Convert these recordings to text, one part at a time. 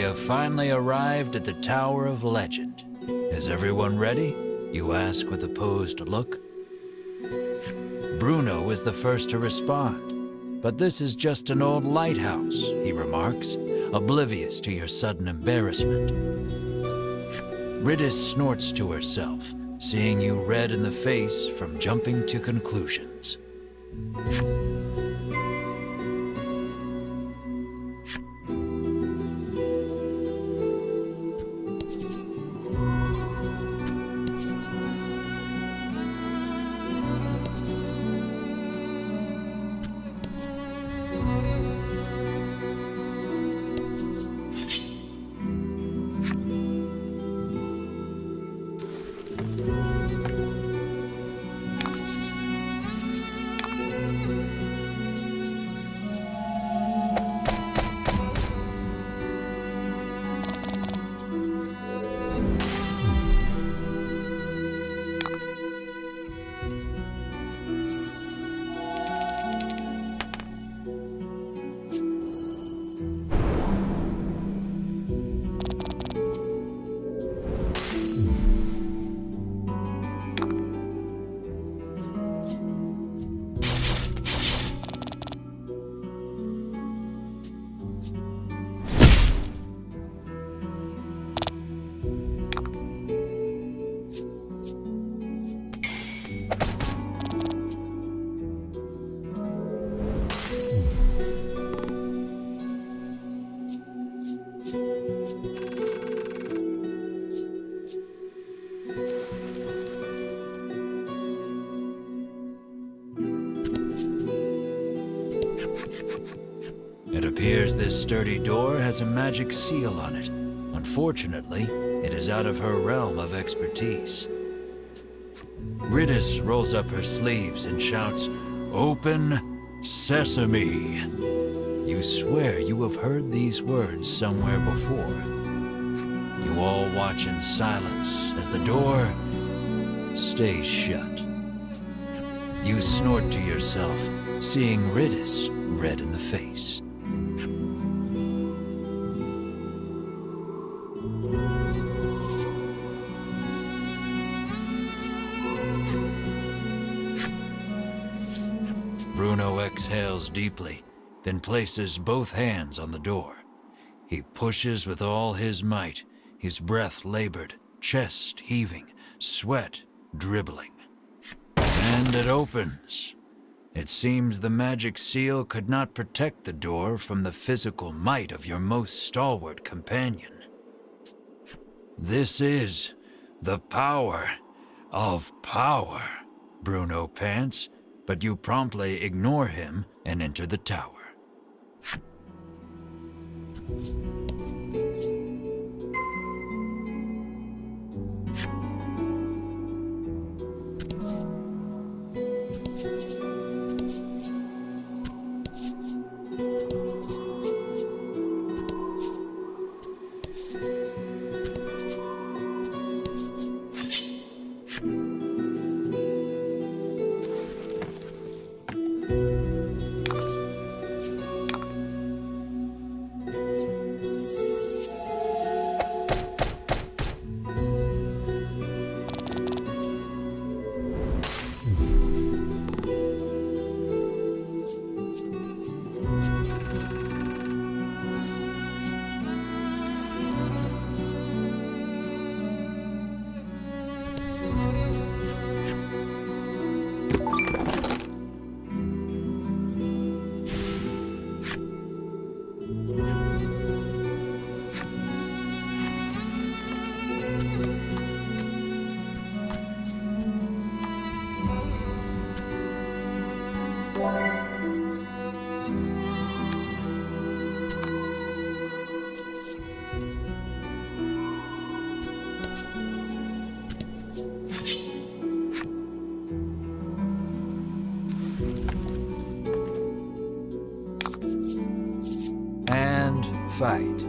have finally arrived at the Tower of Legend. Is everyone ready? You ask with a posed look. Bruno is the first to respond. But this is just an old lighthouse, he remarks, oblivious to your sudden embarrassment. Ridis snorts to herself, seeing you red in the face from jumping to conclusions. It appears this sturdy door has a magic seal on it. Unfortunately, it is out of her realm of expertise. Ridis rolls up her sleeves and shouts, "Open Sesame!" You swear you have heard these words somewhere before. You all watch in silence as the door stays shut. You snort to yourself, seeing Ridis red in the face. Bruno exhales deeply, then places both hands on the door. He pushes with all his might, his breath labored, chest heaving, sweat dribbling. And it opens. It seems the magic seal could not protect the door from the physical might of your most stalwart companion. This is the power of power, Bruno pants, but you promptly ignore him and enter the tower. And fight.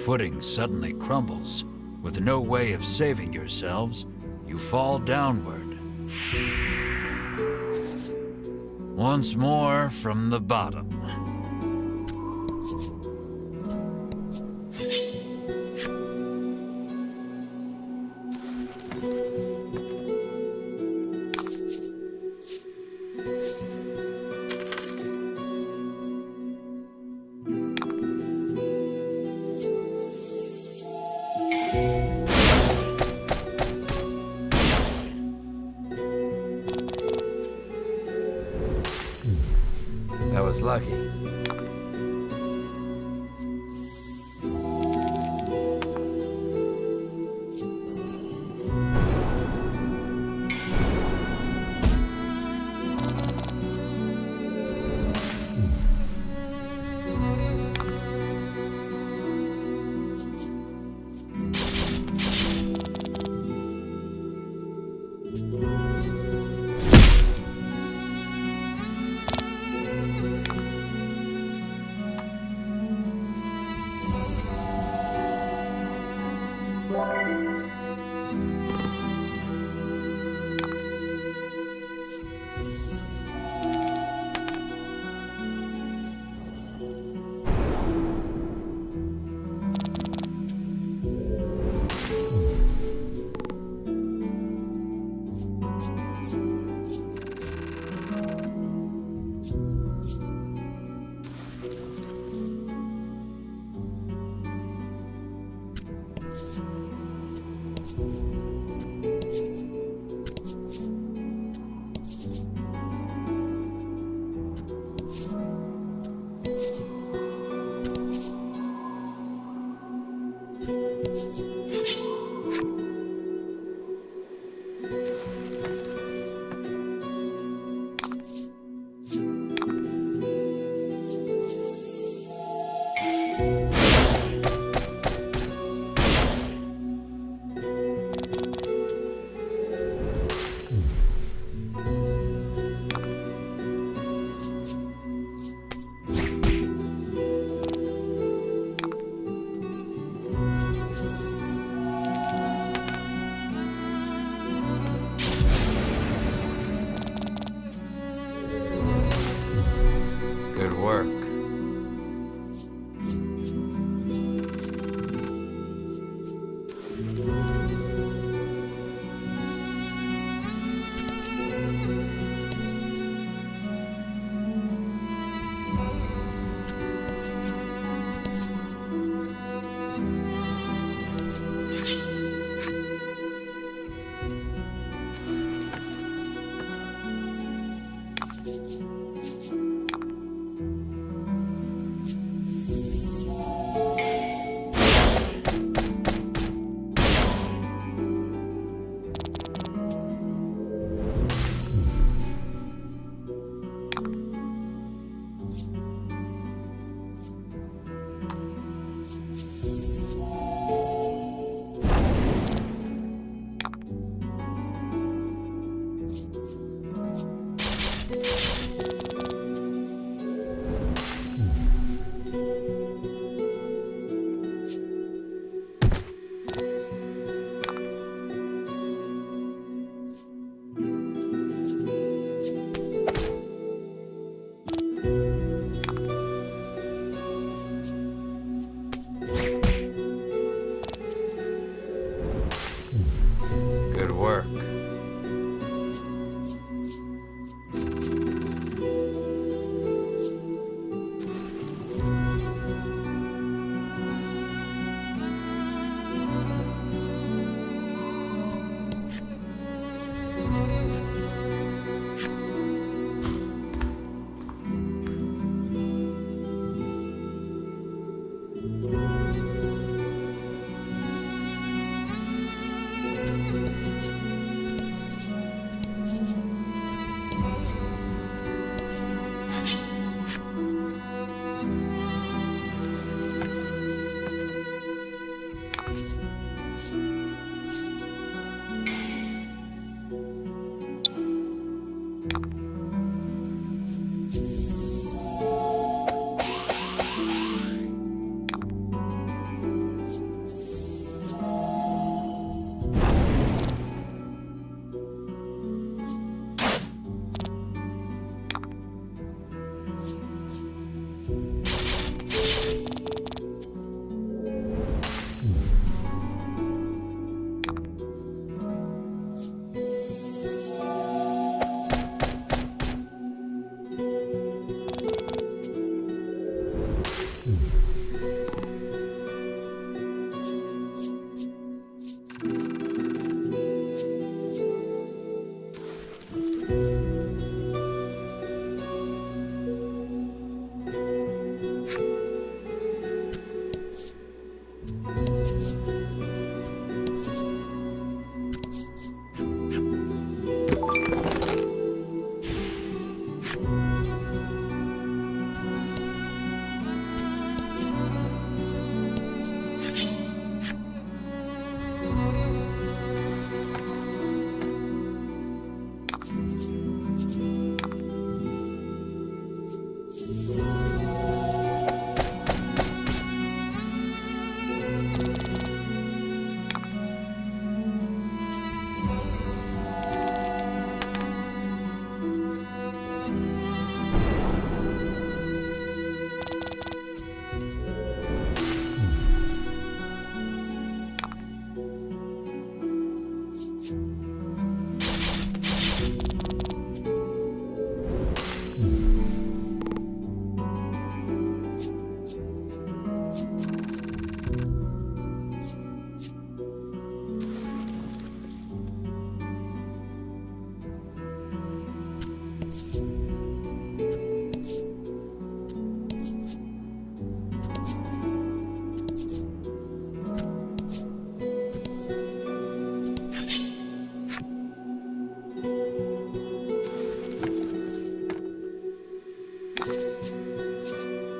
Footing suddenly crumbles. With no way of saving yourselves, you fall downward. Once more from the bottom. That was lucky.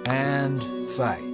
And fight.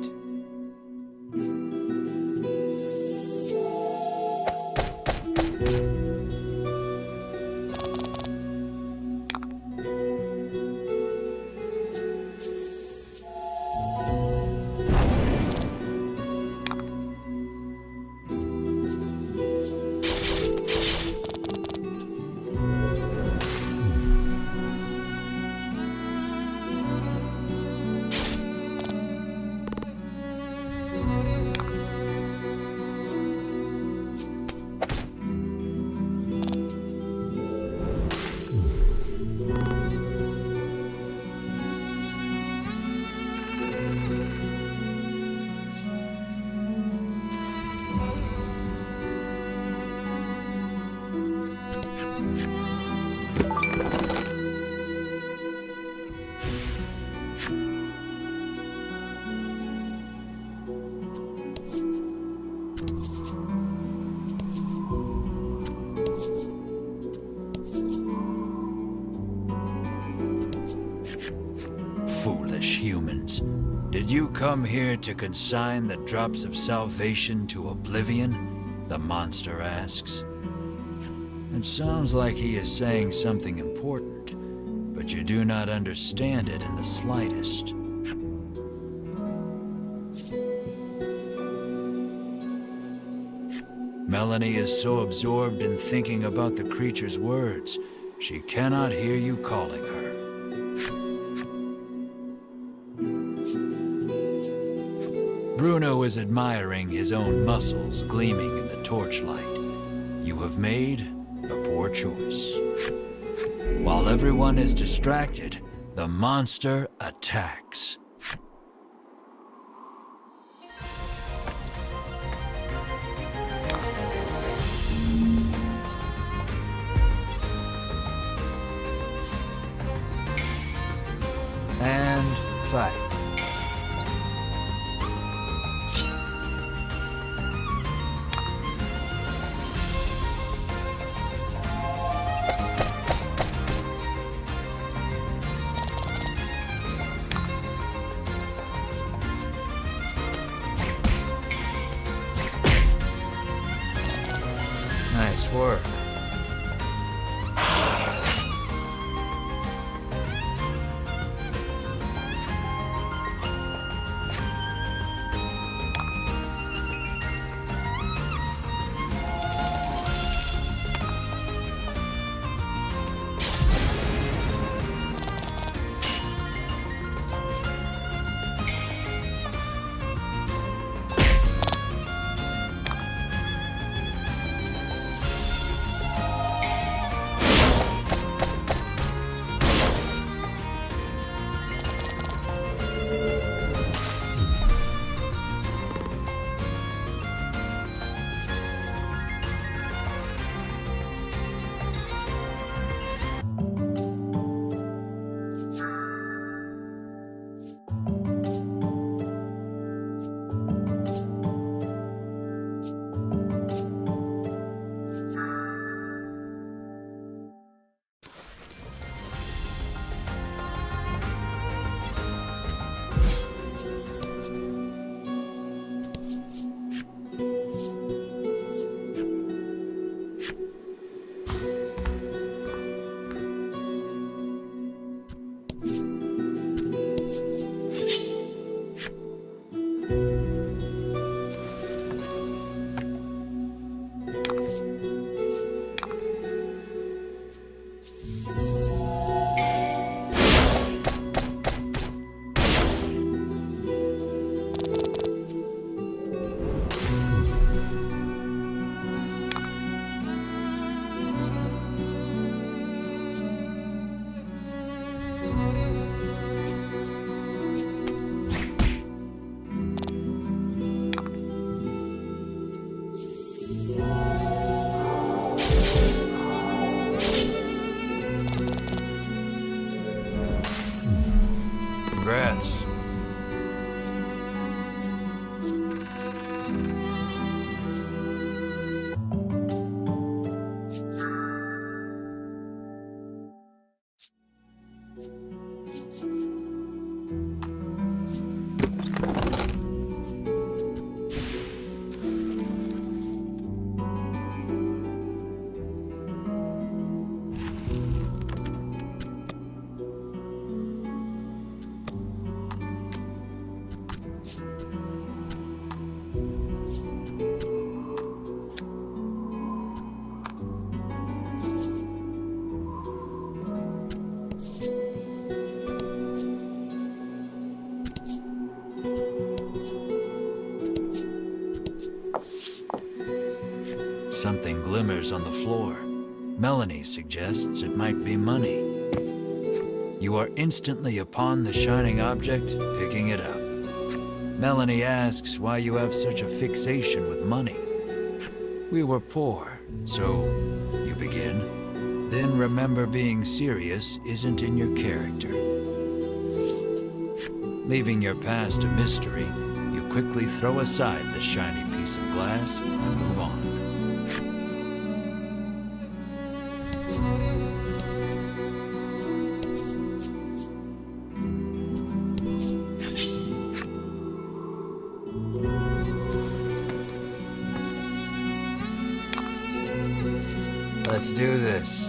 Foolish humans. Did you come here to consign the drops of salvation to oblivion? The monster asks. It sounds like he is saying something important, but you do not understand it in the slightest. Melanie is so absorbed in thinking about the creature's words, she cannot hear you calling her. Bruno is admiring his own muscles gleaming in the torchlight. You have made a poor choice. While everyone is distracted, the monster attacks. And fight. Nice work. Congrats. Something glimmers on the floor. Melanie suggests it might be money. You are instantly upon the shining object, picking it up. Melanie asks why you have such a fixation with money. We were poor, so you begin. Then remember being serious isn't in your character. Leaving your past a mystery, you quickly throw aside the shiny piece of glass and move on. Let's do this.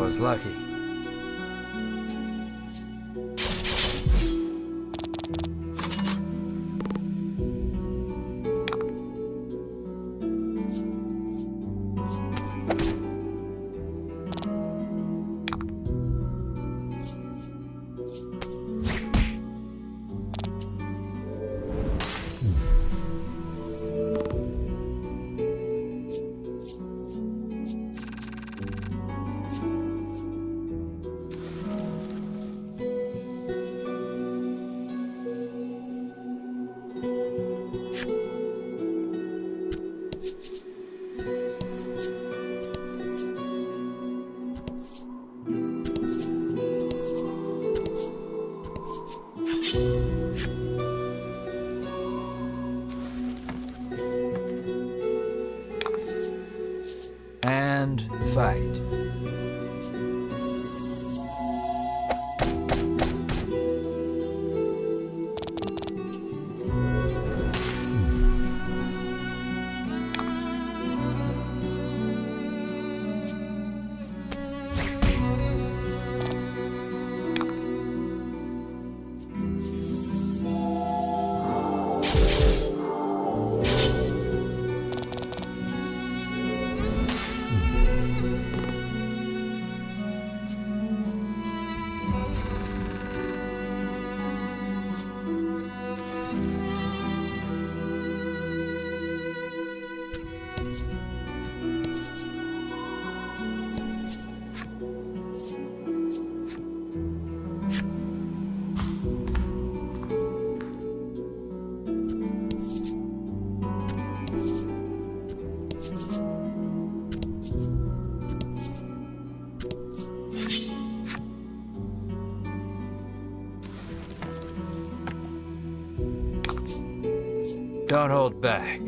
was lucky. And fight. Don't hold back.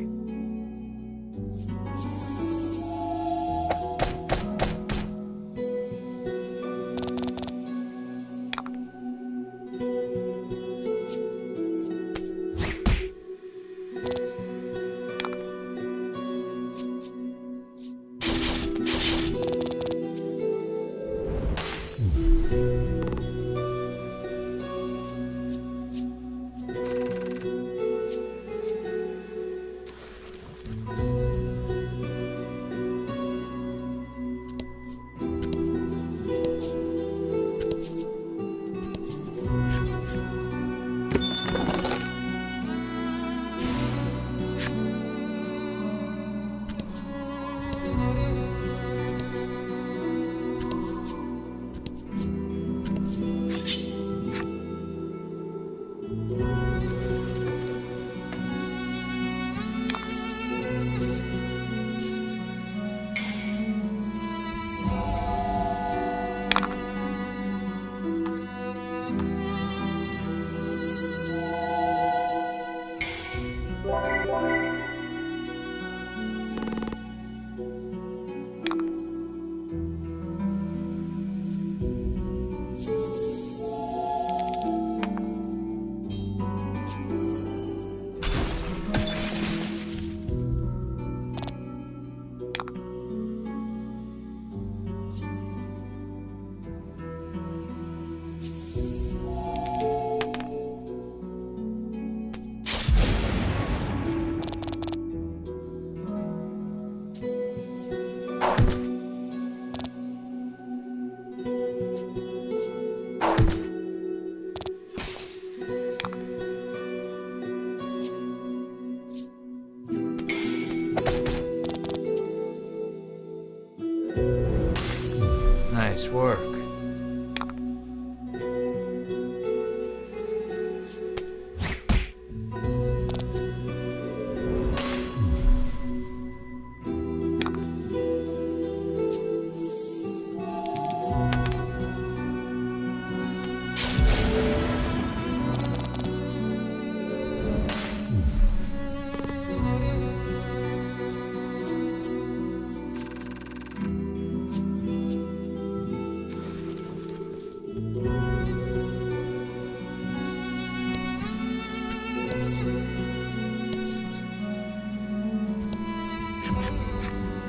Nice work.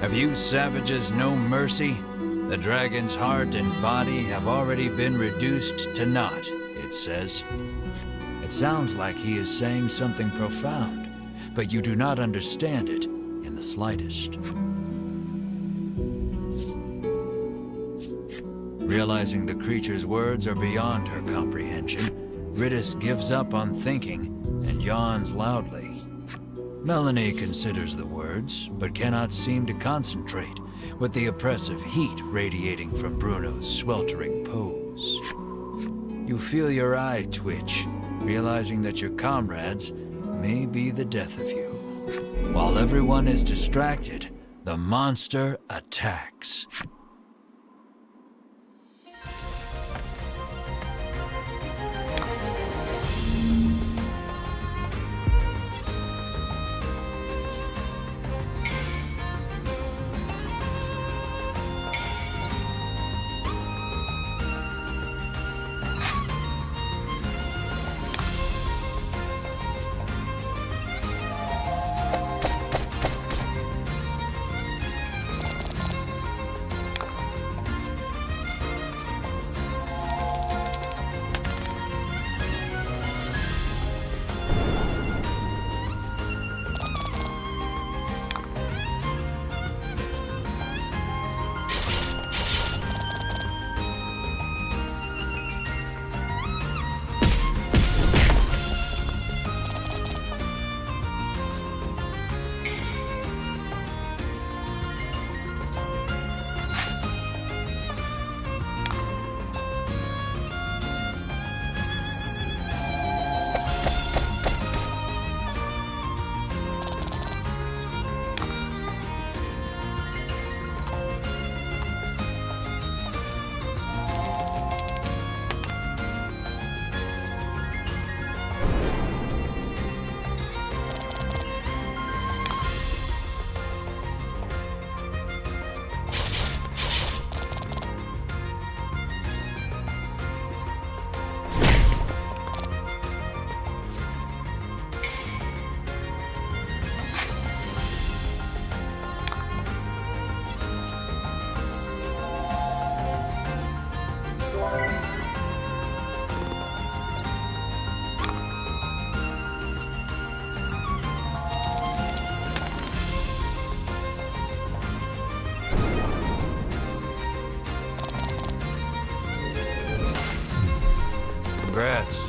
Have you savages no mercy? The dragon's heart and body have already been reduced to naught, it says. It sounds like he is saying something profound, but you do not understand it in the slightest. Realizing the creature's words are beyond her comprehension, Ridis gives up on thinking and yawns loudly. Melanie considers the words, but cannot seem to concentrate, with the oppressive heat radiating from Bruno's sweltering pose. You feel your eye twitch, realizing that your comrades may be the death of you. While everyone is distracted, the monster attacks. Congrats.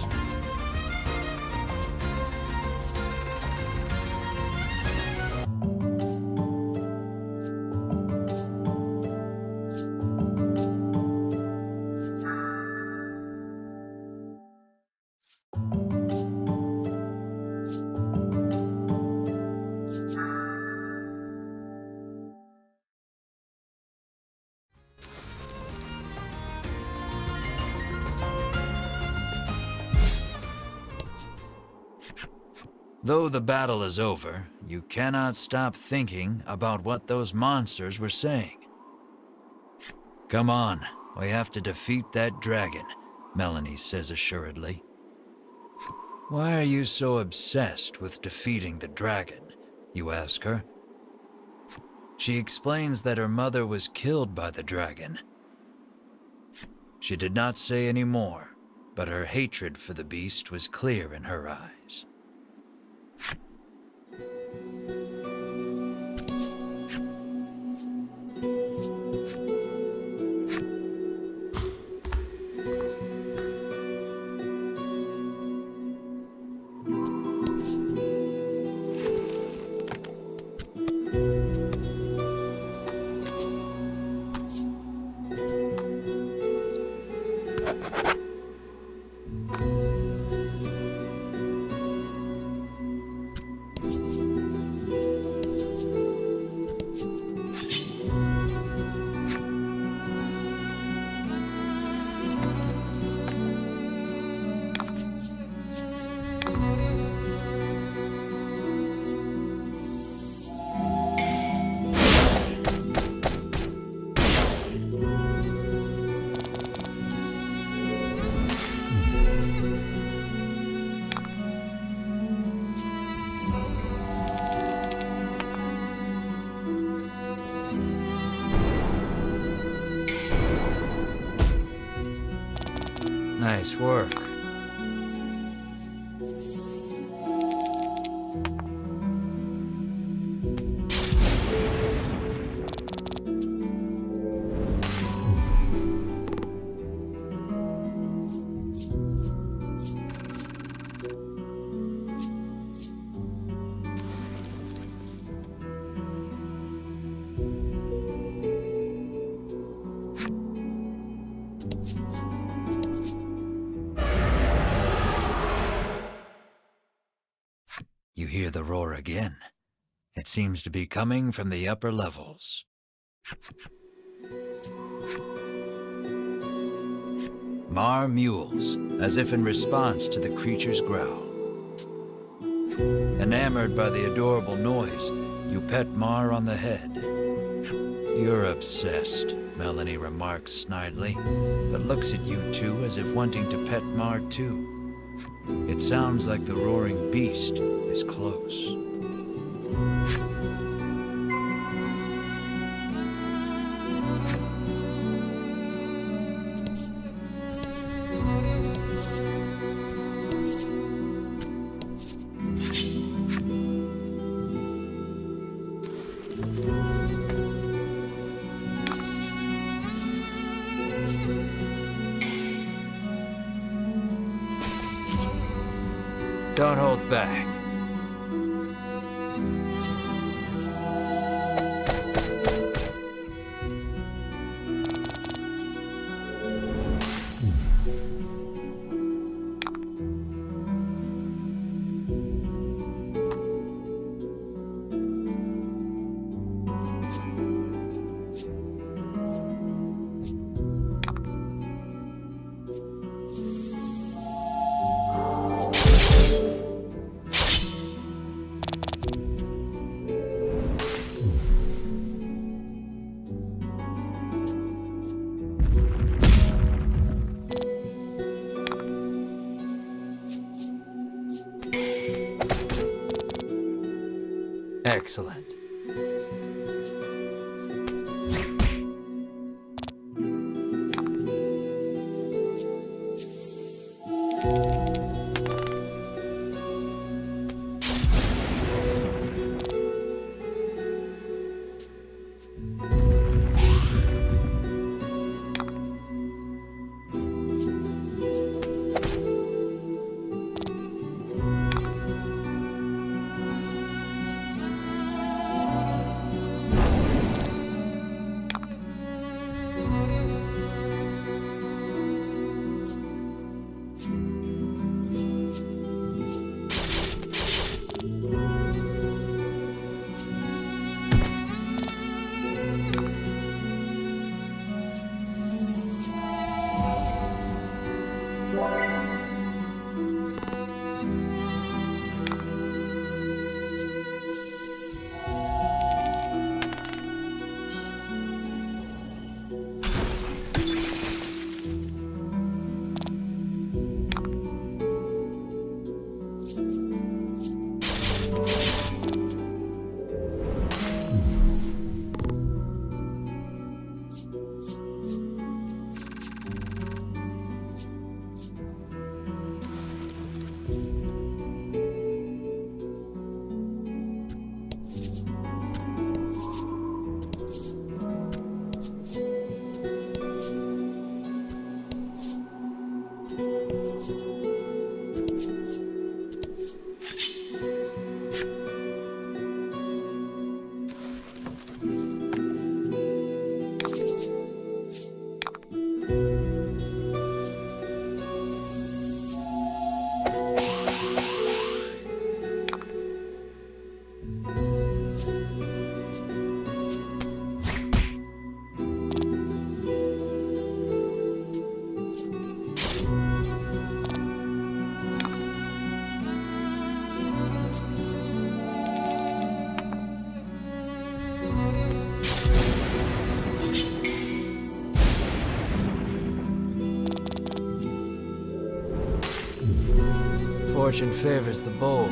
Though the battle is over, you cannot stop thinking about what those monsters were saying. Come on, we have to defeat that dragon, Melanie says assuredly. Why are you so obsessed with defeating the dragon? You ask her. She explains that her mother was killed by the dragon. She did not say any more, but her hatred for the beast was clear in her eyes. Nice work. You hear the roar again. It seems to be coming from the upper levels. Mar mews, as if in response to the creature's growl. Enamored by the adorable noise, you pet Mar on the head. You're obsessed, Melanie remarks snidely, but looks at you two as if wanting to pet Mar too. It sounds like the roaring beast is close. Don't hold back. Excellent. Fortune favors the bold.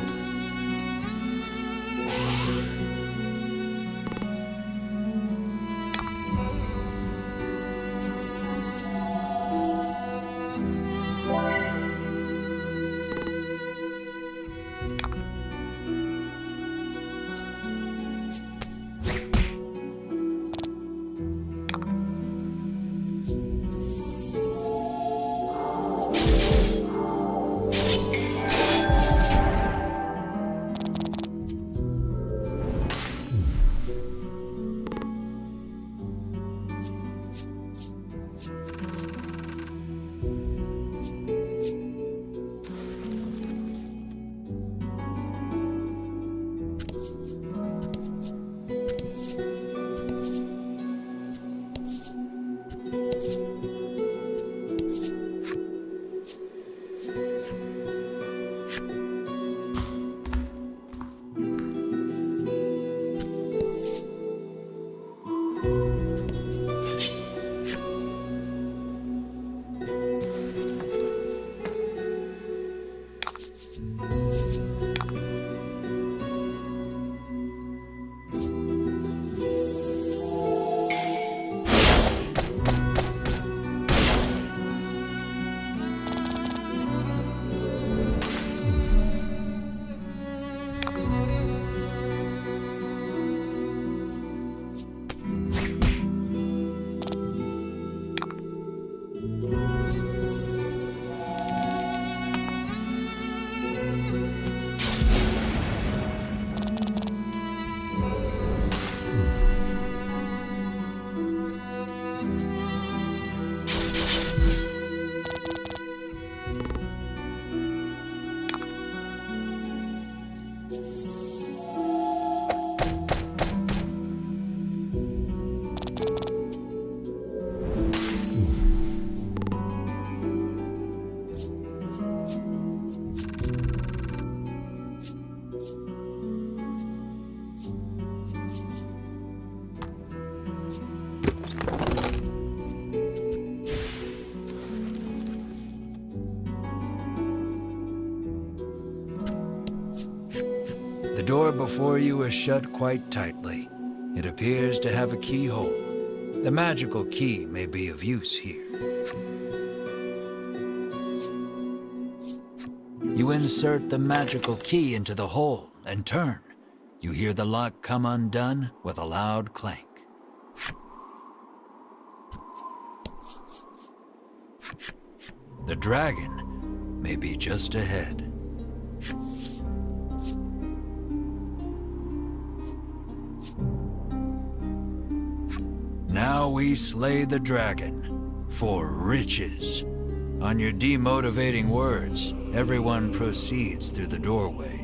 The door before you is shut quite tightly. It appears to have a keyhole. The magical key may be of use here. You insert the magical key into the hole and turn. You hear the lock come undone with a loud clank. The dragon may be just ahead. Now we slay the dragon for riches. On your demotivating words, everyone proceeds through the doorway.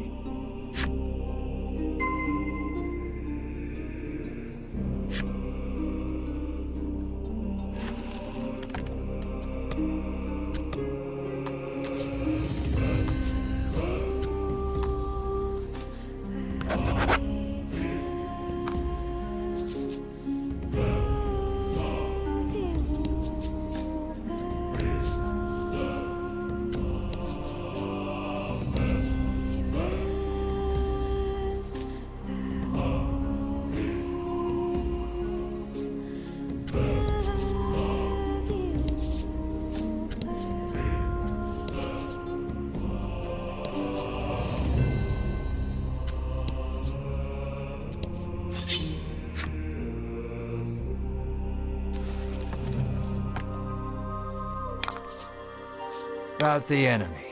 About the enemy.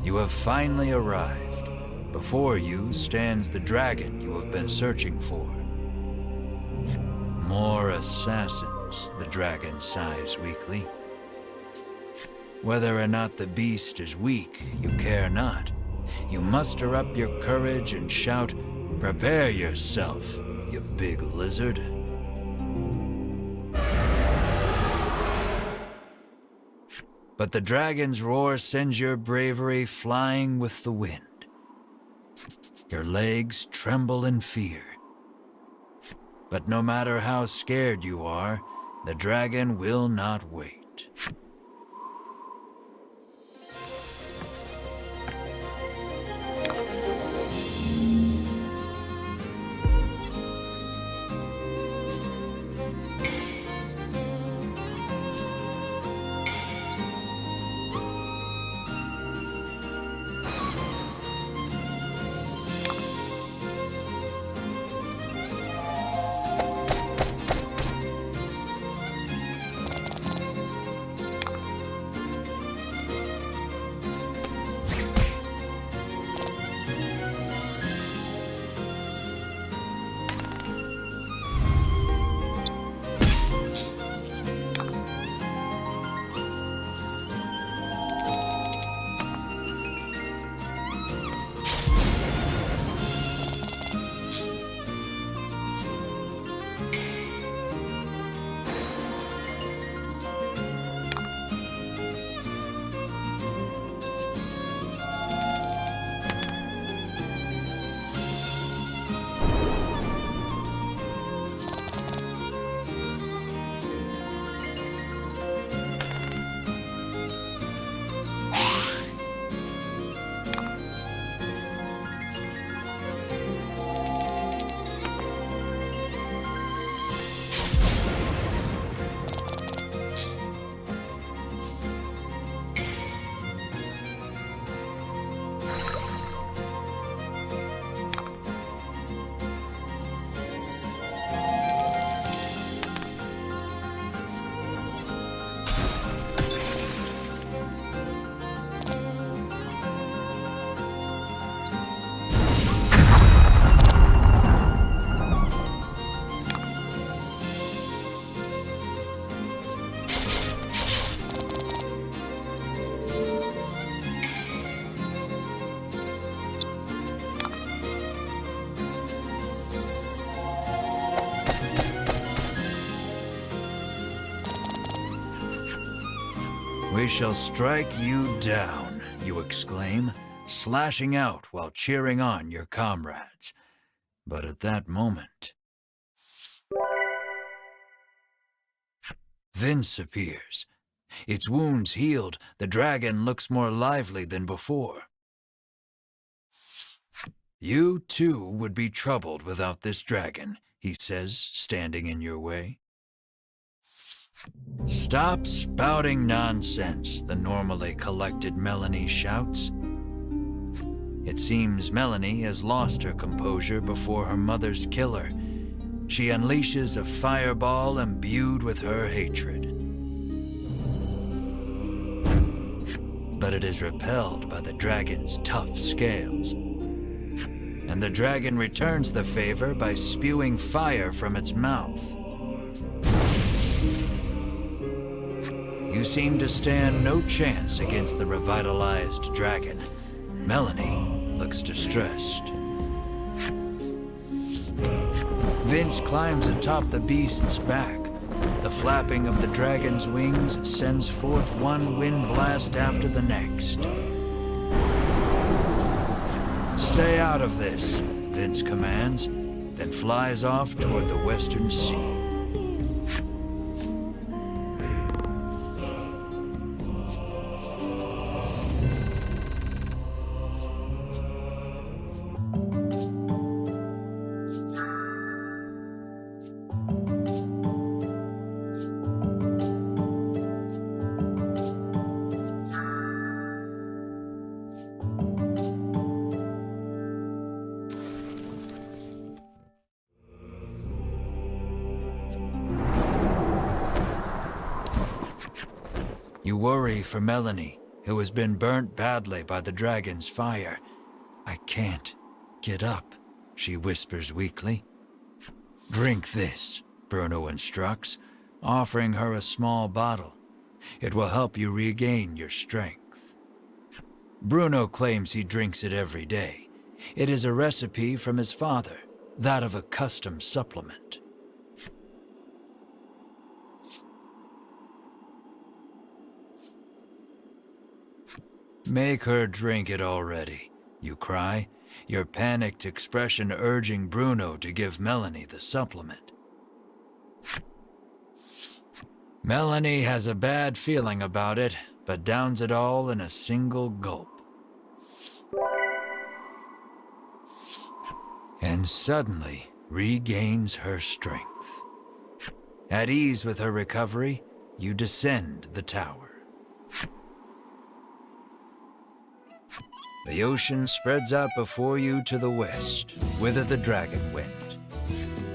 You have finally arrived. Before you stands the dragon you have been searching for. More assassins, the dragon sighs weakly. Whether or not the beast is weak, you care not. You muster up your courage and shout, "Prepare yourself, you big lizard." But the dragon's roar sends your bravery flying with the wind. Your legs tremble in fear. But no matter how scared you are, the dragon will not wait. We shall strike you down, you exclaim, slashing out while cheering on your comrades. But at that moment, Vince appears. Its wounds healed, the dragon looks more lively than before. You too would be troubled without this dragon, he says, standing in your way. Stop spouting nonsense, the normally collected Melanie shouts. It seems Melanie has lost her composure before her mother's killer. She unleashes a fireball imbued with her hatred. But it is repelled by the dragon's tough scales. And the dragon returns the favor by spewing fire from its mouth. You seem to stand no chance against the revitalized dragon. Melanie looks distressed. Vince climbs atop the beast's back. The flapping of the dragon's wings sends forth one wind blast after the next. Stay out of this, Vince commands, then flies off toward the western sea. You worry for Melanie, who has been burnt badly by the dragon's fire. I can't get up, she whispers weakly. Drink this, Bruno instructs, offering her a small bottle. It will help you regain your strength. Bruno claims he drinks it every day. It is a recipe from his father, that of a custom supplement. Make her drink it already, you cry, your panicked expression urging Bruno to give Melanie the supplement. Melanie has a bad feeling about it, but downs it all in a single gulp. And suddenly regains her strength. At ease with her recovery, you descend the tower. The ocean spreads out before you to the west, whither the dragon went.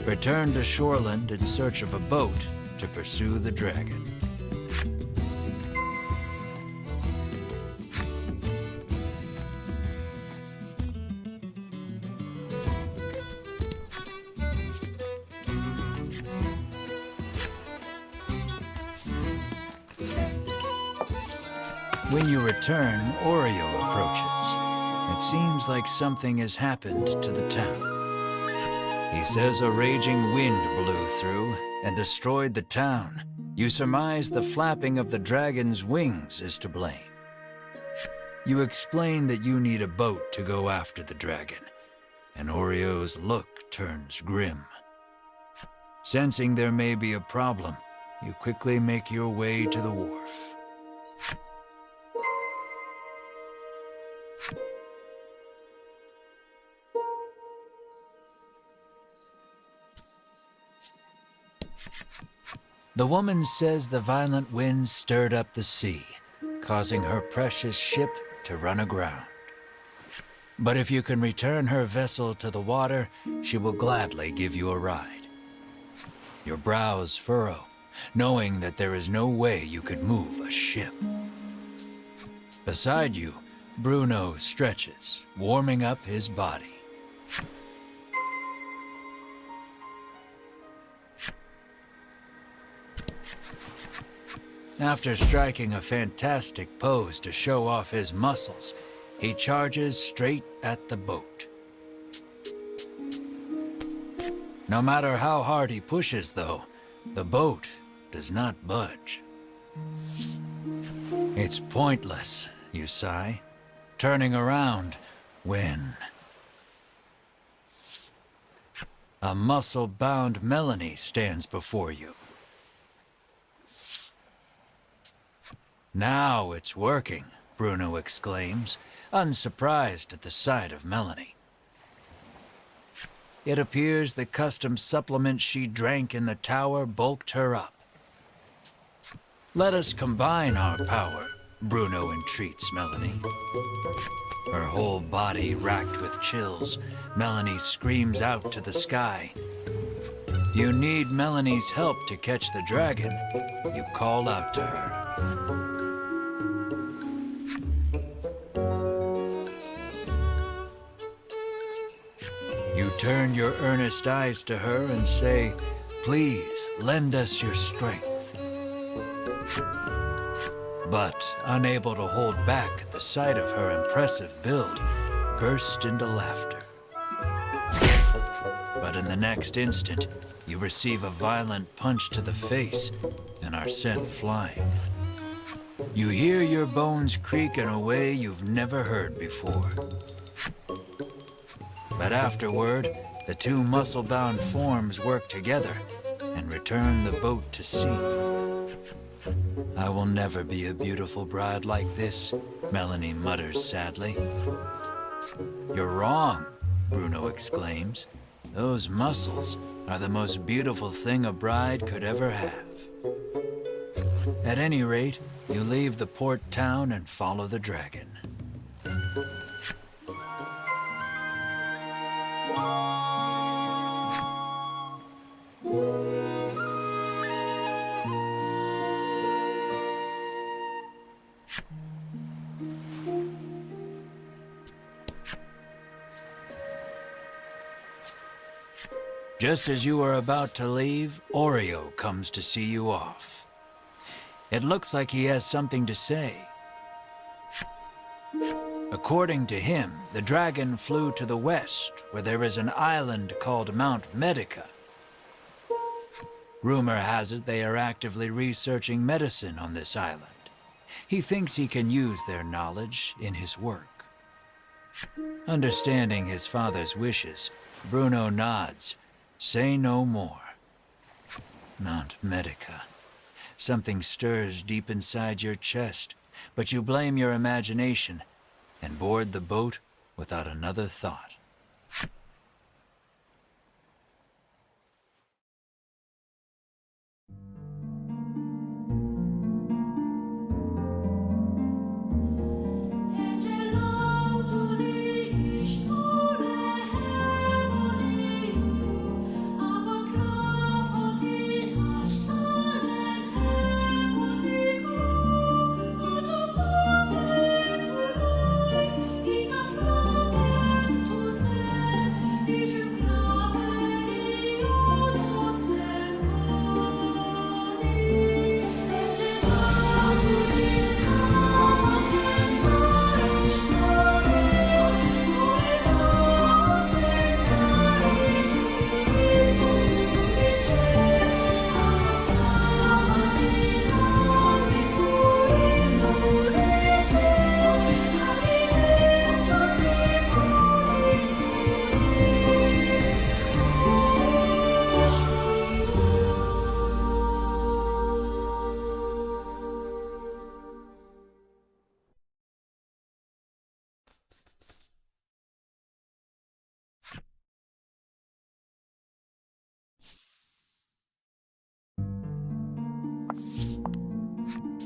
Return to shoreland in search of a boat to pursue the dragon. When you return, Oreo approaches. It seems like something has happened to the town. He says a raging wind blew through and destroyed the town. You surmise the flapping of the dragon's wings is to blame. You explain that you need a boat to go after the dragon, and Oreo's look turns grim. Sensing there may be a problem, you quickly make your way to the wharf. The woman says the violent winds stirred up the sea, causing her precious ship to run aground. But if you can return her vessel to the water, she will gladly give you a ride. Your brows furrow, knowing that there is no way you could move a ship. Beside you, Bruno stretches, warming up his body. After striking a fantastic pose to show off his muscles, he charges straight at the boat. No matter how hard he pushes, though, the boat does not budge. It's pointless, you sigh, turning around when a muscle-bound Melanie stands before you. Now it's working, Bruno exclaims, unsurprised at the sight of Melanie. It appears the custom supplement she drank in the tower bulked her up. Let us combine our power, Bruno entreats Melanie. Her whole body racked with chills, Melanie screams out to the sky. You need Melanie's help to catch the dragon. You call out to her. You turn your earnest eyes to her and say, "Please, lend us your strength." But, unable to hold back at the sight of her impressive build, burst into laughter. But in the next instant, you receive a violent punch to the face and are sent flying. You hear your bones creak in a way you've never heard before. But afterward, the two muscle-bound forms work together and return the boat to sea. I will never be a beautiful bride like this, Melanie mutters sadly. You're wrong, Bruno exclaims. Those muscles are the most beautiful thing a bride could ever have. At any rate, you leave the port town and follow the dragon. Just as you are about to leave, Oreo comes to see you off. It looks like he has something to say. According to him, the dragon flew to the west, where there is an island called Mt.Medica. Rumor has it they are actively researching medicine on this island. He thinks he can use their knowledge in his work. Understanding his father's wishes, Bruno nods. Say no more. Mt.Medica. Something stirs deep inside your chest, but you blame your imagination and board the boat without another thought.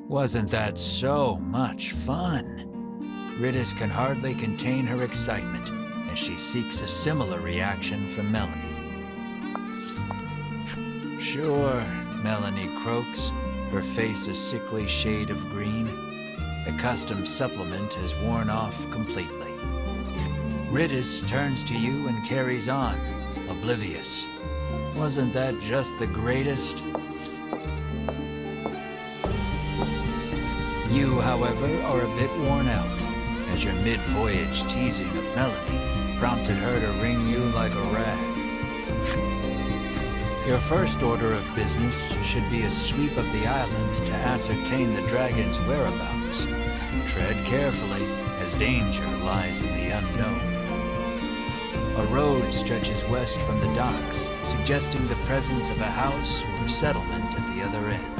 Wasn't that so much fun? Ridis can hardly contain her excitement as she seeks a similar reaction from Melanie. Sure, Melanie croaks, her face a sickly shade of green. The custom supplement has worn off completely. Ridis turns to you and carries on, oblivious. Wasn't that just the greatest? You, however, are a bit worn out, as your mid-voyage teasing of Melanie prompted her to wring you like a rag. Your first order of business should be a sweep of the island to ascertain the dragon's whereabouts. Tread carefully, as danger lies in the unknown. A road stretches west from the docks, suggesting the presence of a house or settlement at the other end.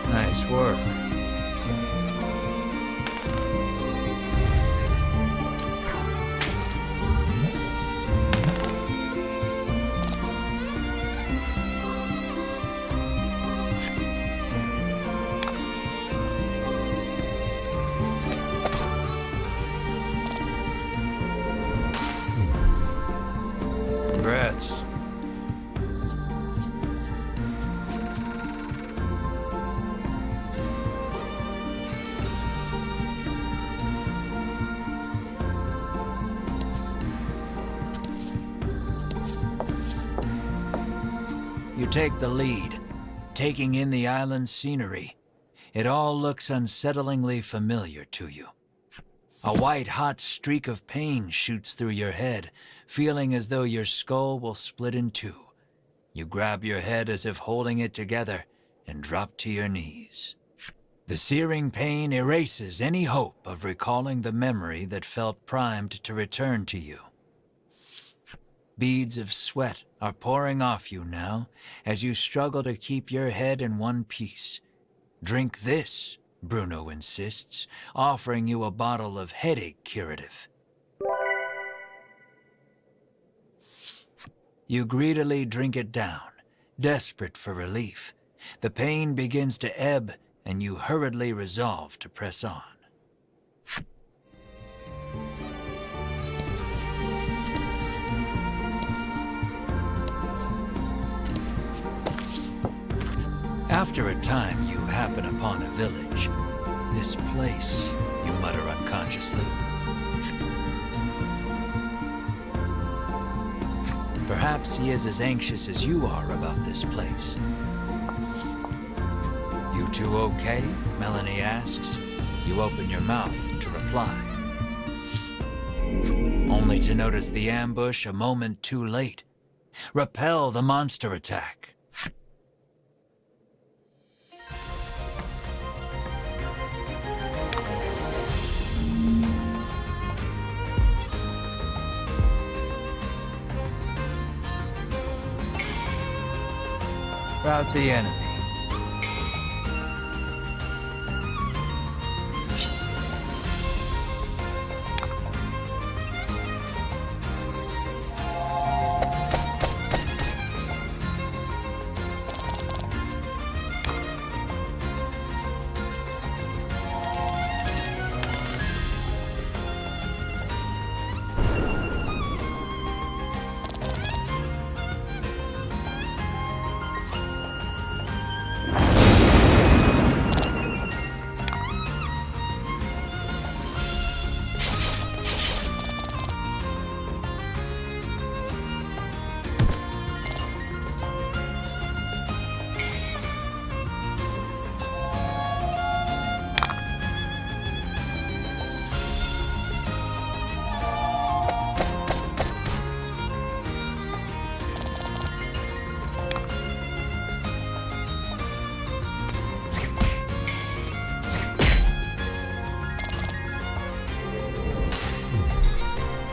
Nice work. Congrats. You take the lead, taking in the island's scenery. It all looks unsettlingly familiar to you. A white-hot streak of pain shoots through your head, feeling as though your skull will split in two. You grab your head as if holding it together and drop to your knees. The searing pain erases any hope of recalling the memory that felt primed to return to you. Beads of sweat are pouring off you now as you struggle to keep your head in one piece. Drink this, Bruno insists, offering you a bottle of headache curative. You greedily drink it down, desperate for relief. The pain begins to ebb, and you hurriedly resolve to press on. After a time, you happen upon a village. This place, you mutter unconsciously. Perhaps he is as anxious as you are about this place. You two okay? Melanie asks. You open your mouth to reply. Only to notice the ambush a moment too late. Repel the monster attack. Rout the enemy.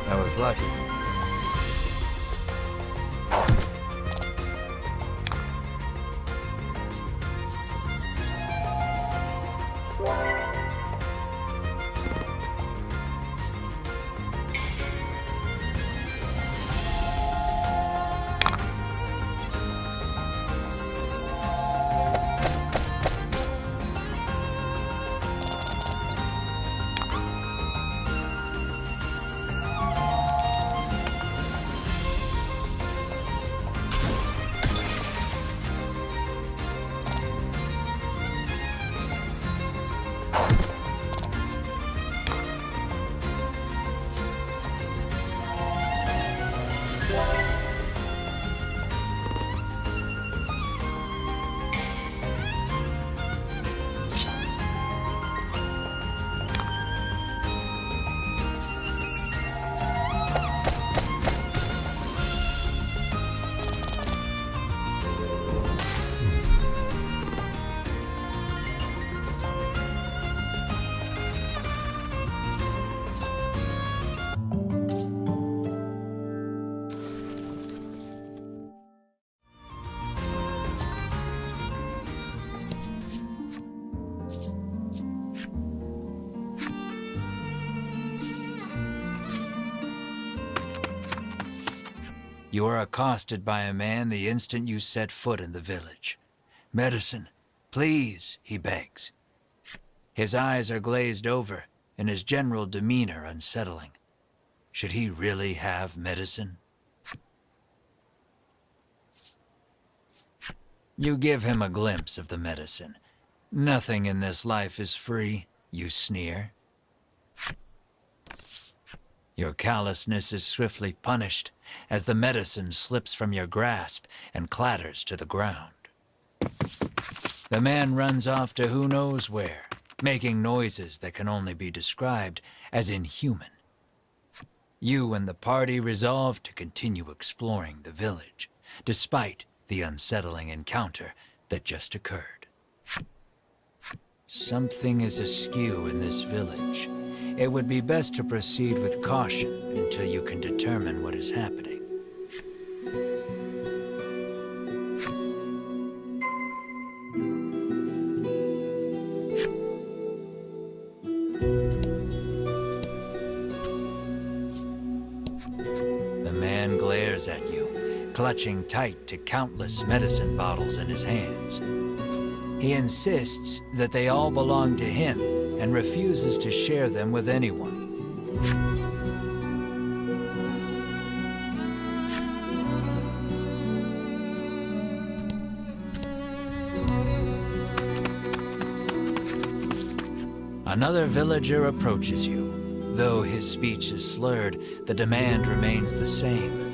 That was lucky. You are accosted by a man the instant you set foot in the village. "Medicine, please," he begs. His eyes are glazed over, and his general demeanor unsettling. Should he really have medicine? You give him a glimpse of the medicine. "Nothing in this life is free," you sneer. Your callousness is swiftly punished as the medicine slips from your grasp and clatters to the ground. The man runs off to who knows where, making noises that can only be described as inhuman. You and the party resolve to continue exploring the village, despite the unsettling encounter that just occurred. Something is askew in this village. It would be best to proceed with caution until you can determine what is happening. The man glares at you, clutching tight to countless medicine bottles in his hands. He insists that they all belong to him and refuses to share them with anyone. Another villager approaches you. Though his speech is slurred, the demand remains the same: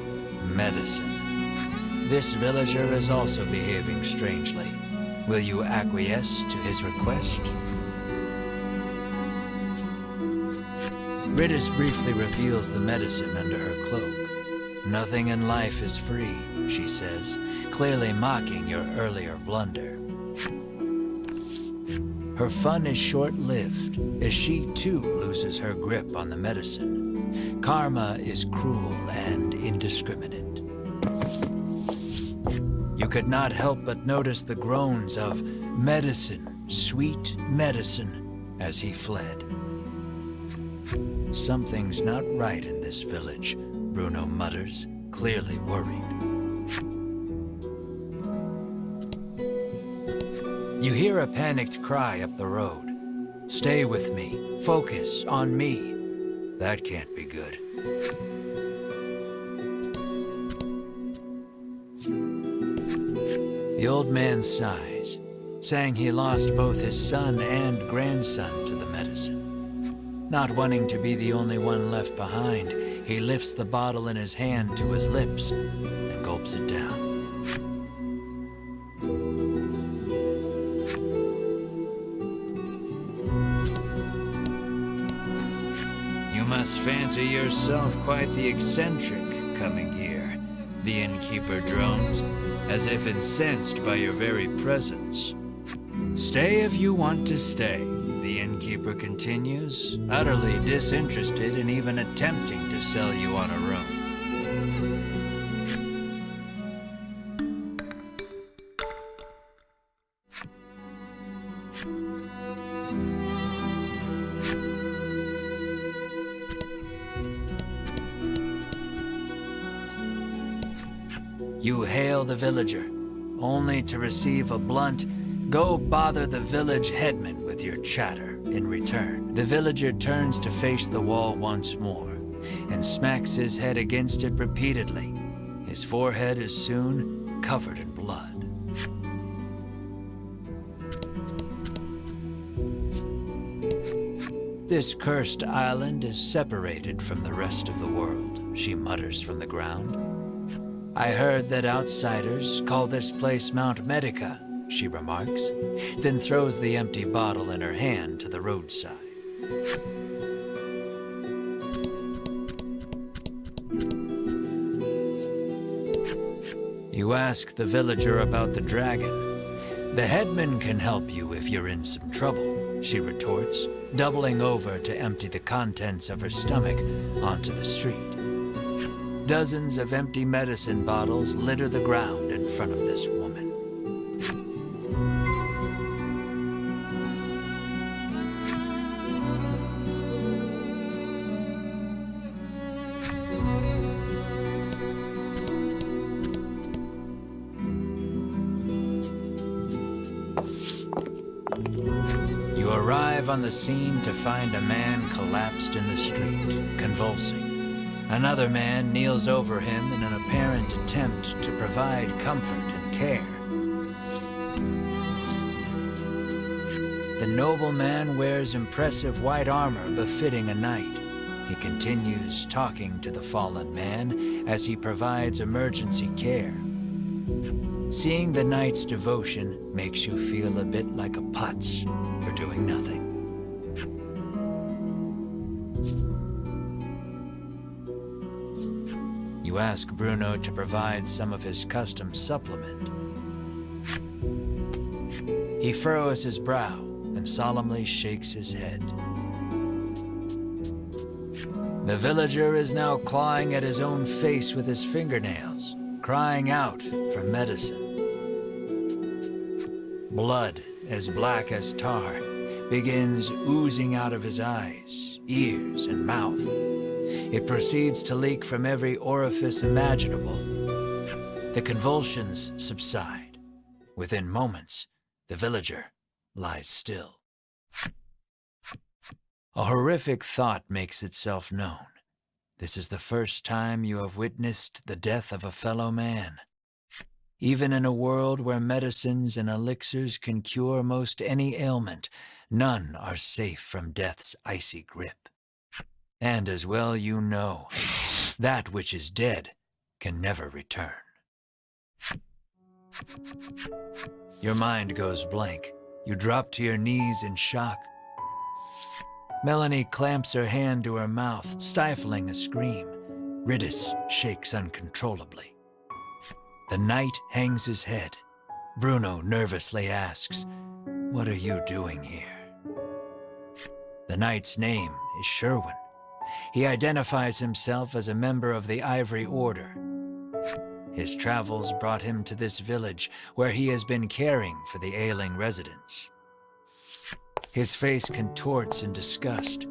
medicine. This villager is also behaving strangely. Will you acquiesce to his request? Ridis briefly reveals the medicine under her cloak. "Nothing in life is free," she says, clearly mocking your earlier blunder. Her fun is short-lived, as she too loses her grip on the medicine. Karma is cruel and indiscriminate. You could not help but notice the groans of "medicine, sweet medicine," as he fled. Something's not right in this village, Bruno mutters, clearly worried. You hear a panicked cry up the road. "Stay with me. Focus on me." That can't be good. The old man sighs, saying he lost both his son and grandson to the medicine. Not wanting to be the only one left behind, he lifts the bottle in his hand to his lips and gulps it down. "You must fancy yourself quite the eccentric coming here," the innkeeper drones, as if incensed by your very presence. "Stay if you want to stay," the innkeeper continues, utterly disinterested in even attempting to sell you on a room. You hail the villager, only to receive a blunt, "Go bother the village headman with your chatter," in return. The villager turns to face the wall once more, and smacks his head against it repeatedly. His forehead is soon covered in blood. "This cursed island is separated from the rest of the world," she mutters from the ground. "I heard that outsiders call this place Mt.Medica," she remarks, then throws the empty bottle in her hand to the roadside. You ask the villager about the dragon. "The headman can help you if you're in some trouble," she retorts, doubling over to empty the contents of her stomach onto the street. Dozens of empty medicine bottles litter the ground in front of this woman. arrive on the scene to find a man collapsed in the street, convulsing. Another man kneels over him in an apparent attempt to provide comfort and care. The nobleman wears impressive white armor befitting a knight. He continues talking to the fallen man as he provides emergency care. Seeing the knight's devotion makes you feel a bit like a putz for doing nothing. You ask Bruno to provide some of his custom supplement. He furrows his brow and solemnly shakes his head. The villager is now clawing at his own face with his fingernails, crying out for medicine. Blood, as black as tar, begins oozing out of his eyes, ears, and mouth. It proceeds to leak from every orifice imaginable. The convulsions subside. Within moments, the villager lies still. A horrific thought makes itself known. This is the first time you have witnessed the death of a fellow man. Even in a world where medicines and elixirs can cure most any ailment, none are safe from death's icy grip. And as well you know, that which is dead can never return. Your mind goes blank. You drop to your knees in shock. Melanie clamps her hand to her mouth, stifling a scream. Ridis shakes uncontrollably. The knight hangs his head. Bruno nervously asks, "What are you doing here?" The knight's name is Sherwin. He identifies himself as a member of the Ivory Order. His travels brought him to this village, where he has been caring for the ailing residents. His face contorts in disgust.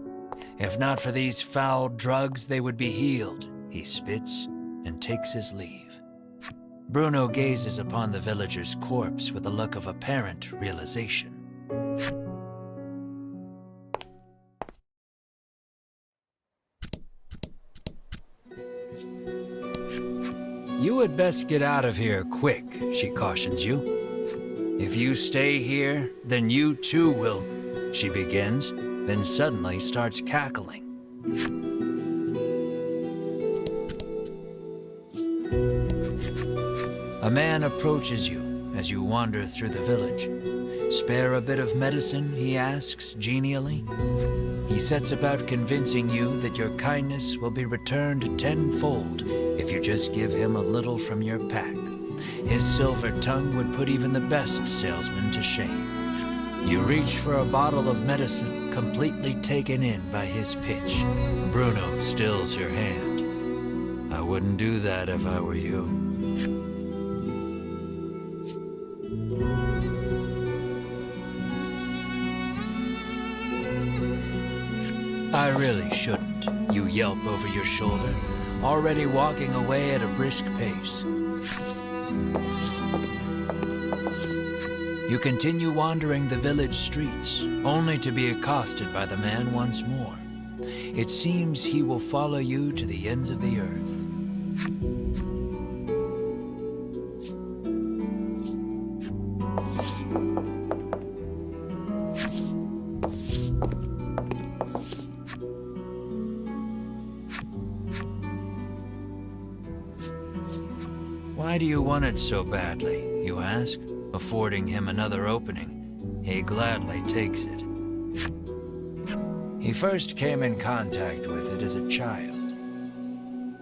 If not for these foul drugs, they would be healed. He spits and takes his leave. Bruno gazes upon the villager's corpse with a look of apparent realization. You had best get out of here quick, she cautions you. If you stay here, then you too will... She begins, then suddenly starts cackling. A man approaches you as you wander through the village. Spare a bit of medicine, he asks genially. He sets about convincing you that your kindness will be returned tenfold if you just give him a little from your pack. His silver tongue would put even the best salesman to shame. You reach for a bottle of medicine, completely taken in by his pitch. Bruno stills your hand. I wouldn't do that if I were you. I really shouldn't, you yelp over your shoulder, already walking away at a brisk pace. You continue wandering the village streets, only to be accosted by the man once more. It seems he will follow you to the ends of the earth. Why do you want it so badly, you ask, affording him another opening. He gladly takes it. He first came in contact with it as a child.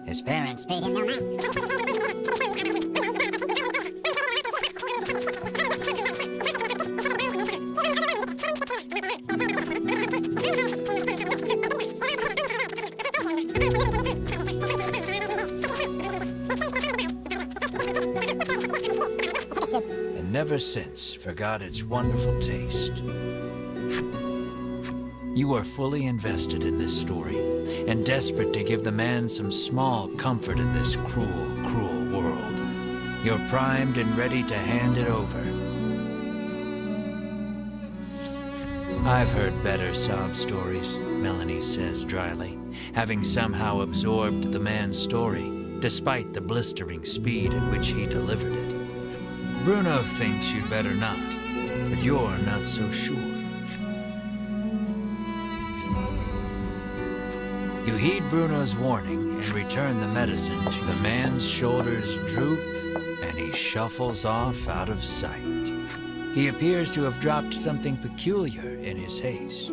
His parents paid him no mind. Never since forgot its wonderful taste. You are fully invested in this story, and desperate to give the man some small comfort in this cruel, cruel world. You're primed and ready to hand it over. I've heard better sob stories, Melanie says dryly, having somehow absorbed the man's story, despite the blistering speed at which he delivered it. Bruno thinks you'd better not, but you're not so sure. You heed Bruno's warning and return the medicine to the man's shoulders droop, and he shuffles off out of sight. He appears to have dropped something peculiar in his haste.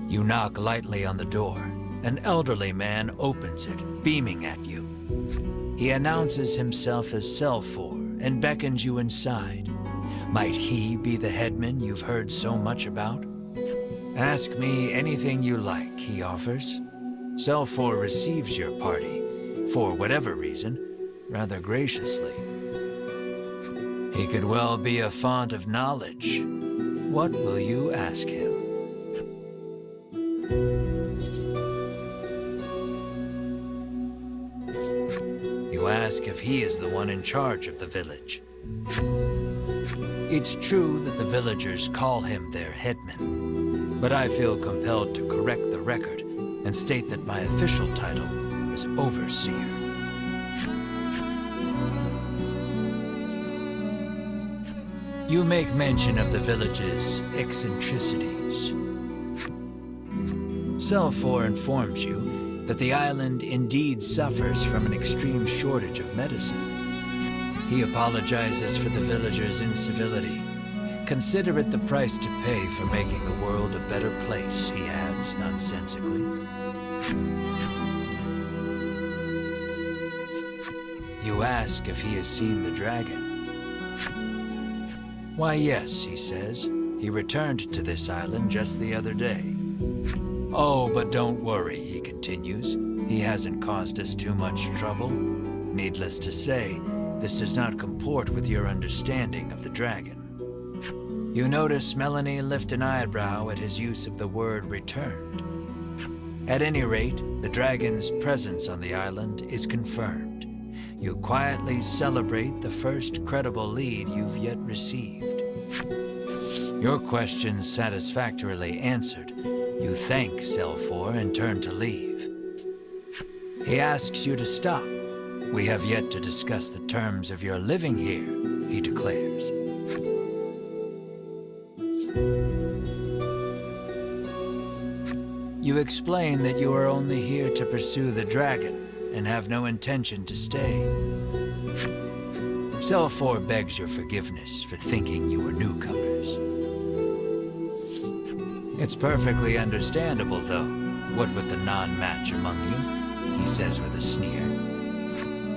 You knock lightly on the door. An elderly man opens it, beaming at you. He announces himself as Selfor and beckons you inside. Might he be the headman you've heard so much about? Ask me anything you like, he offers. Selfor receives your party, for whatever reason, rather graciously. He could well be a font of knowledge. What will you ask him? You ask if he is the one in charge of the village. It's true that the villagers call him their headman, but I feel compelled to correct the record and state that my official title is overseer. You make mention of the village's eccentricities. Selfor informs you that the island indeed suffers from an extreme shortage of medicine. He apologizes for the villagers' incivility. Consider it the price to pay for making the world a better place, he adds nonsensically. You ask if he has seen the dragon. Why, yes, he says. He returned to this island just the other day. Oh, but don't worry, he continues. He hasn't caused us too much trouble. Needless to say, this does not comport with your understanding of the dragon. You notice Melanie lift an eyebrow at his use of the word returned. At any rate, the dragon's presence on the island is confirmed. You quietly celebrate the first credible lead you've yet received. Your questions satisfactorily answered, you thank Selfor and turn to leave. He asks you to stop. We have yet to discuss the terms of your living here, he declares. You explain that you are only here to pursue the dragon and have no intention to stay. Selfor begs your forgiveness for thinking you were newcomers. It's perfectly understandable, though, what with the non-match among you, he says with a sneer.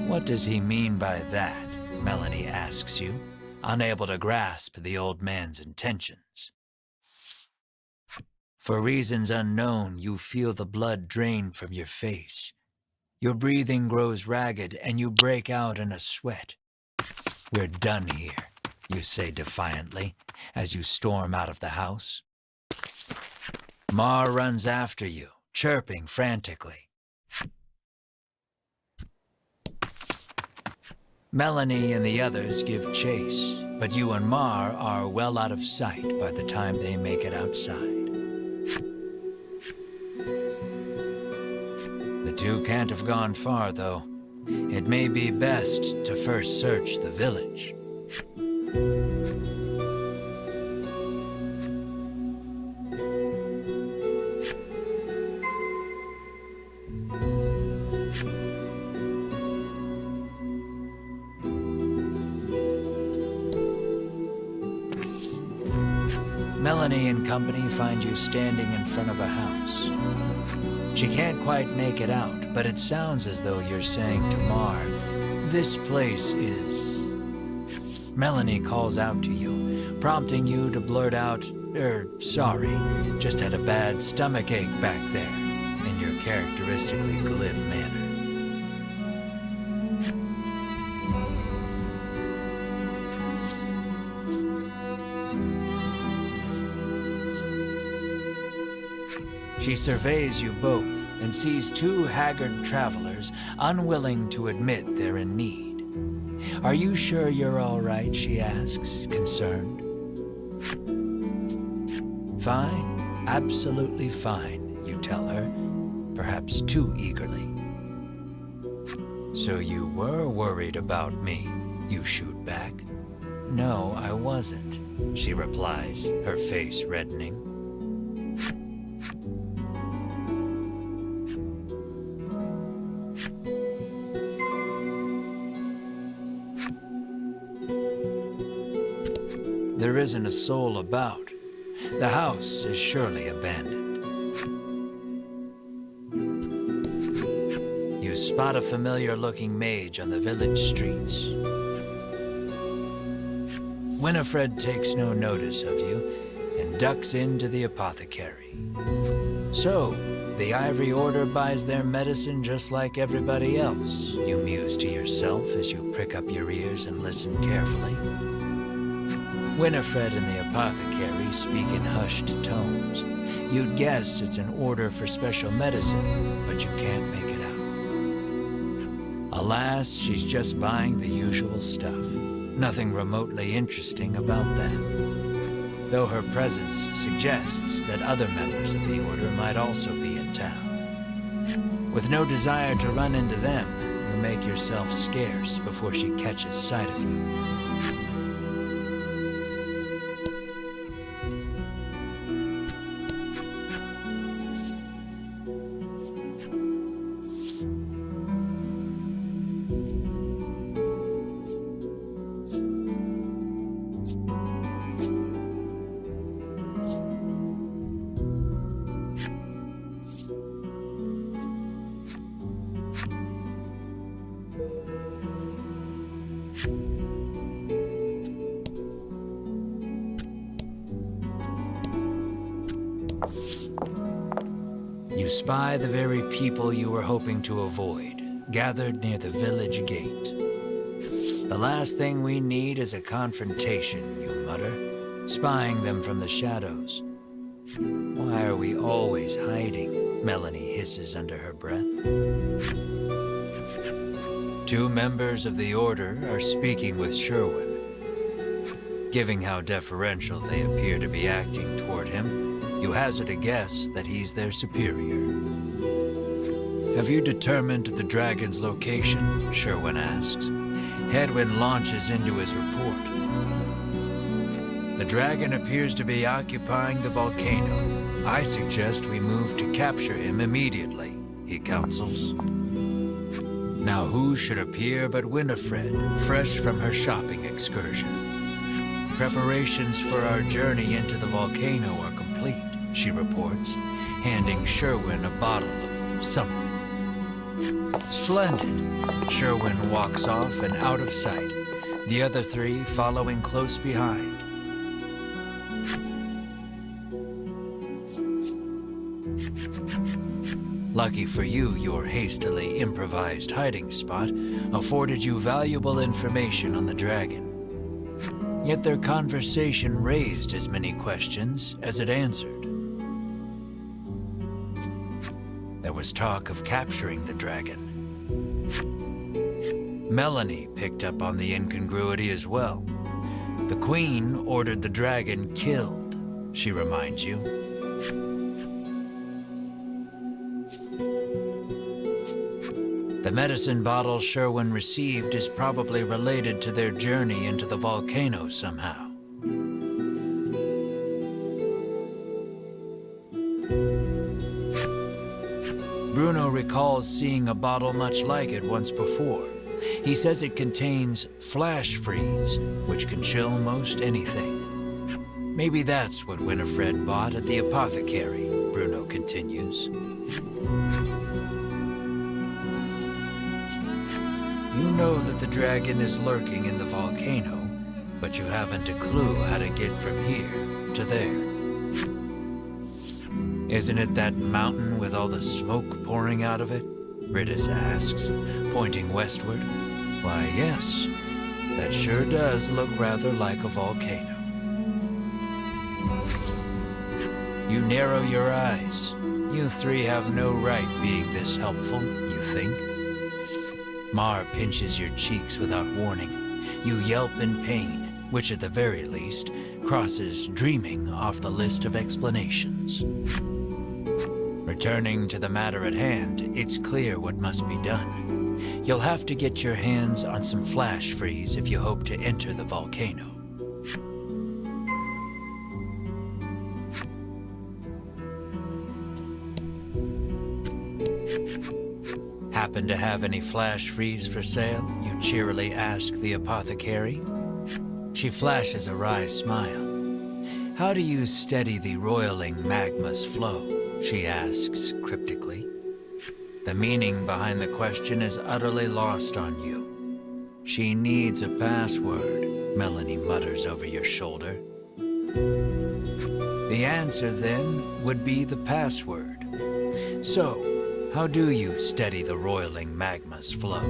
What does he mean by that? Melanie asks you, unable to grasp the old man's intentions. For reasons unknown, you feel the blood drain from your face. Your breathing grows ragged and you break out in a sweat. We're done here, you say defiantly, as you storm out of the house. Mar runs after you, chirping frantically. Melanie and the others give chase, but you and Mar are well out of sight by the time they make it outside. The two can't have gone far, though. It may be best to first search the village. Melanie and company find you standing in front of a house. She can't quite make it out, but it sounds as though you're saying to Mar, "This place is..." Melanie calls out to you, prompting you to blurt out, "Sorry, just had a bad stomachache back there," in your characteristically glib manner. She surveys you both and sees two haggard travelers unwilling to admit they're in need. Are you sure you're all right, she asks, concerned. Fine, absolutely fine, you tell her, perhaps too eagerly. So you were worried about me, you shoot back. No, I wasn't, she replies, her face reddening. There isn't a soul about. The house is surely abandoned. You spot a familiar-looking mage on the village streets. Winifred takes no notice of you and ducks into the apothecary. So, the Ivory Order buys their medicine just like everybody else, you muse to yourself as you prick up your ears and listen carefully. Winifred and the apothecary speak in hushed tones. You'd guess it's an order for special medicine, but you can't make it out. Alas, she's just buying the usual stuff. Nothing remotely interesting about that. Though her presence suggests that other members of the order might also be in town. With no desire to run into them, you make yourself scarce before she catches sight of you. You spy the very people you were hoping to avoid, gathered near the village gate. The last thing we need is a confrontation, you mutter, spying them from the shadows. Why are we always hiding? Melanie hisses under her breath. Two members of the Order are speaking with Sherwin. Given how deferential they appear to be acting toward him, you hazard a guess that he's their superior. Have you determined the dragon's location? Sherwin asks. Hedwin launches into his report. The dragon appears to be occupying the volcano. I suggest we move to capture him immediately, he counsels. Now who should appear but Winifred, fresh from her shopping excursion. Preparations for our journey into the volcano are complete, she reports, handing Sherwin a bottle of something. Splendid. Sherwin walks off and out of sight, the other three following close behind. Lucky for you, your hastily improvised hiding spot afforded you valuable information on the dragon. Yet their conversation raised as many questions as it answered. There was talk of capturing the dragon. Melanie picked up on the incongruity as well. The Queen ordered the dragon killed, she reminds you. The medicine bottle Sherwin received is probably related to their journey into the volcano somehow. Bruno recalls seeing a bottle much like it once before. He says it contains flash freeze, which can chill most anything. Maybe that's what Winifred bought at the apothecary, Bruno continues. You know that the dragon is lurking in the volcano, but you haven't a clue how to get from here to there. Isn't it that mountain with all the smoke pouring out of it? Ridis asks, pointing westward. Why, yes, that sure does look rather like a volcano. You narrow your eyes. You three have no right being this helpful, you think? Mar pinches your cheeks without warning. You yelp in pain, which at the very least crosses dreaming off the list of explanations. Returning to the matter at hand, it's clear what must be done. You'll have to get your hands on some flash freeze if you hope to enter the volcano. Happen to have any flash freeze for sale? You cheerily ask the apothecary. She flashes a wry smile. How do you steady the roiling magma's flow? She asks cryptically. The meaning behind the question is utterly lost on you. She needs a password, Melanie mutters over your shoulder. The answer, then, would be the password. So, how do you steady the roiling magma's flow?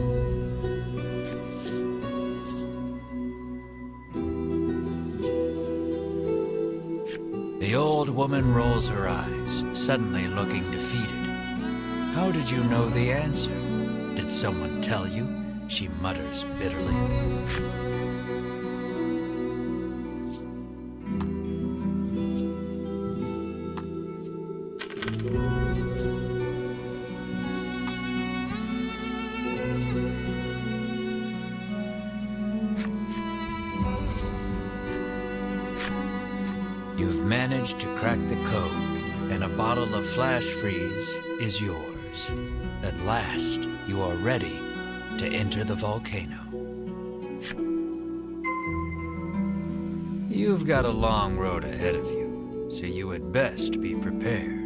The old woman rolls her eyes, suddenly looking defeated. How did you know the answer? Did someone tell you? She mutters bitterly. You've managed to crack the code, and a bottle of flash freeze is yours. At last, you are ready to enter the volcano. You've got a long road ahead of you, so you had best be prepared.